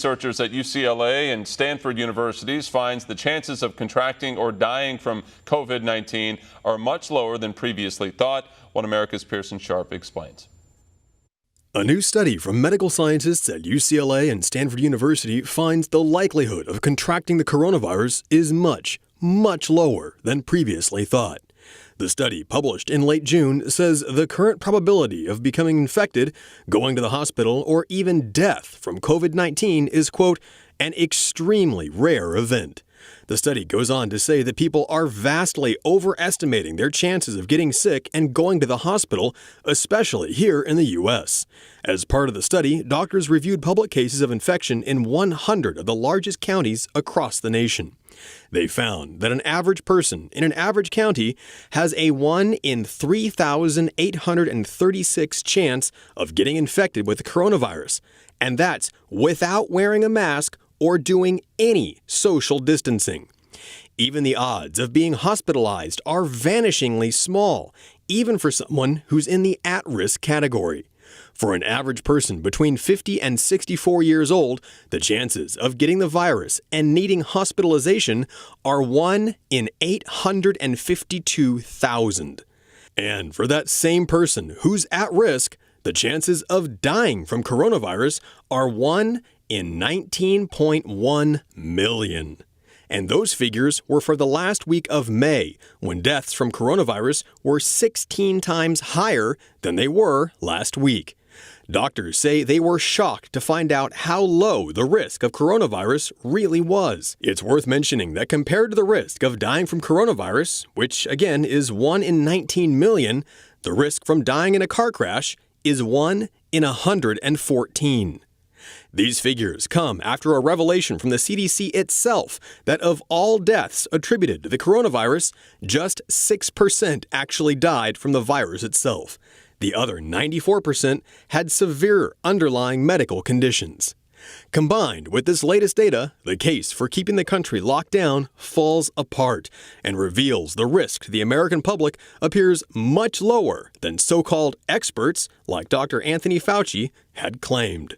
Researchers at UCLA and Stanford universities finds the chances of contracting or dying from COVID-19 are much lower than previously thought. One America's Pearson Sharp explains. A new study from medical scientists at UCLA and Stanford University finds the likelihood of contracting the coronavirus is much, much lower than previously thought. The study, published in late June, says the current probability of becoming infected, going to the hospital, or even death from COVID-19 is, quote, an extremely rare event. The study goes on to say that people are vastly overestimating their chances of getting sick and going to the hospital, especially here in the U.S. As part of the study, doctors reviewed public cases of infection in 100 of the largest counties across the nation. They found that an average person in an average county has a 1 in 3,836 chance of getting infected with the coronavirus, and that's without wearing a mask or doing any social distancing. Even the odds of being hospitalized are vanishingly small, even for someone who's in the at-risk category. For an average person between 50 and 64 years old, the chances of getting the virus and needing hospitalization are 1 in 852,000. And for that same person who's at risk, the chances of dying from coronavirus are 1 in 19.1 million. And those figures were for the last week of May, when deaths from coronavirus were 16 times higher than they were last week. Doctors say they were shocked to find out how low the risk of coronavirus really was. It's worth mentioning that compared to the risk of dying from coronavirus, which again is 1 in 19 million, the risk from dying in a car crash is 1 in 114. These figures come after a revelation from the CDC itself that of all deaths attributed to the coronavirus, just 6% actually died from the virus itself. The other 94% had severe underlying medical conditions. Combined with this latest data, the case for keeping the country locked down falls apart and reveals the risk to the American public appears much lower than so-called experts like Dr. Anthony Fauci had claimed.